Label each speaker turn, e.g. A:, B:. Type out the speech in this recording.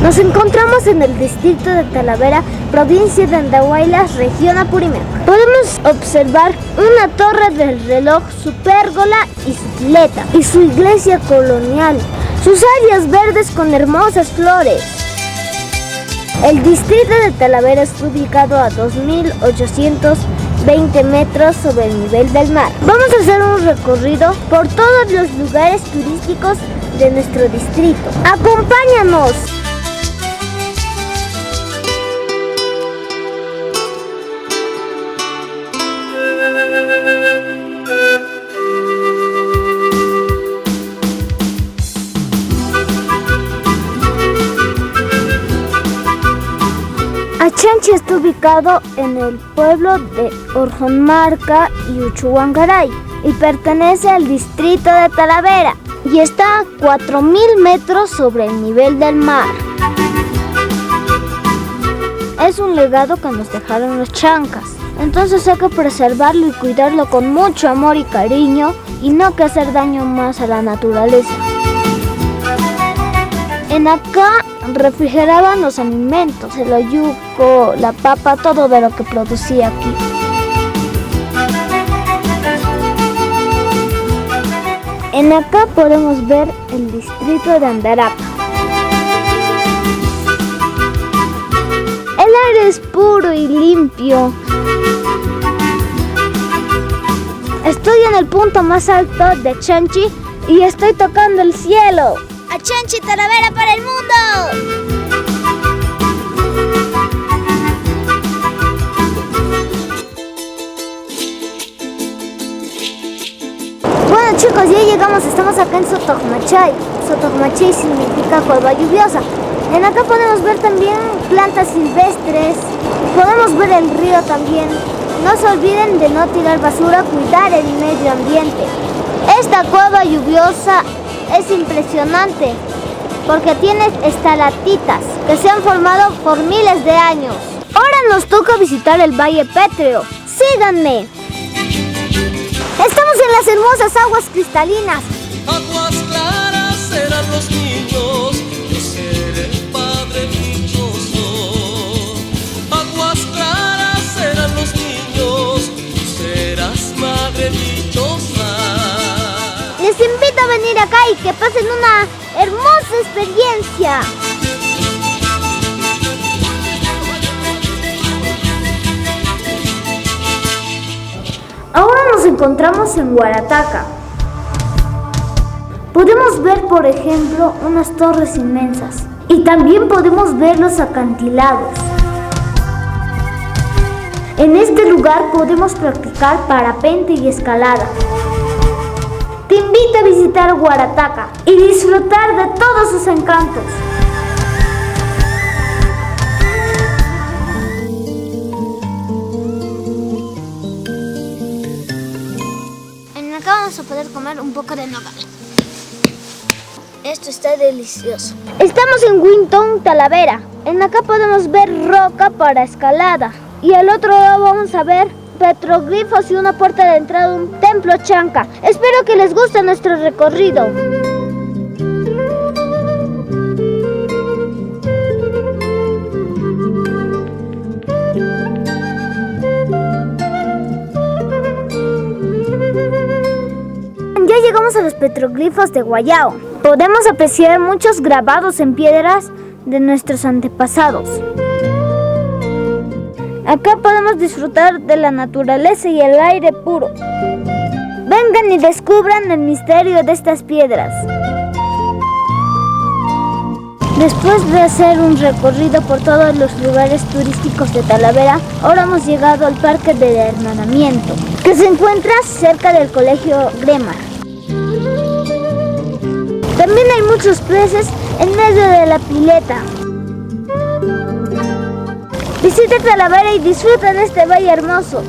A: Nos encontramos en el distrito de Talavera, provincia de Andahuaylas, región Apurímac. Podemos observar una torre del reloj, su pérgola y su pileta, y su iglesia colonial, sus áreas verdes con hermosas flores. El distrito de Talavera está ubicado a 2.820 metros sobre el nivel del mar. Vamos a hacer un recorrido por todos los lugares turísticos de nuestro distrito. ¡Acompáñanos! Achanchi está ubicado en el pueblo de Orjonmarca y Uchuangaray y pertenece al distrito de Talavera y está a 4.000 metros sobre el nivel del mar. Es un legado que nos dejaron los chancas, entonces hay que preservarlo y cuidarlo con mucho amor y cariño y no que hacer daño más a la naturaleza. En acá refrigeraban los alimentos, el oyuco, la papa, todo de lo que producía aquí. En acá podemos ver el distrito de Andarapa. El aire es puro y limpio. Estoy en el punto más alto de Achanchi y estoy tocando el cielo. ¡Achanchi, Talavera para el mundo! Bueno chicos, ya llegamos, estamos acá en Sotojmachay. Sotojmachay significa cueva lluviosa. En acá podemos ver también plantas silvestres, podemos ver el río también. No se olviden de no tirar basura, cuidar el medio ambiente. Esta cueva lluviosa es impresionante porque tiene estalactitas que se han formado por miles de años. Ahora nos toca visitar el Valle Pétreo. ¡Síganme! Estamos en las hermosas aguas cristalinas.
B: Aguas claras serán los niños, yo seré el padre dichoso. Aguas claras serán los niños, tú serás madre dichosa.
A: Les invito a venir acá y que pasen una hermosa experiencia. Ahora nos encontramos en Huarataca. Podemos ver, por ejemplo, unas torres inmensas y también podemos ver los acantilados. En este lugar podemos practicar parapente y escalada. Te invito a visitar Huarataca y disfrutar de todos sus encantos. En acá vamos a poder comer un poco de nogal. Esto está delicioso. Estamos en Winton, Talavera. En acá podemos ver roca para escalada. Y al otro lado vamos a ver petroglifos y una puerta de entrada a un templo chanca. Espero que les guste nuestro recorrido. Ya llegamos a los petroglifos de Guayao. Podemos apreciar muchos grabados en piedras de nuestros antepasados. Acá podemos disfrutar de la naturaleza y el aire puro. Vengan y descubran el misterio de estas piedras. Después de hacer un recorrido por todos los lugares turísticos de Talavera, ahora hemos llegado al Parque del Hermanamiento, que se encuentra cerca del Colegio Gremar. También hay muchos peces en medio de la pileta. Visita Talavera y disfruta de este valle hermoso.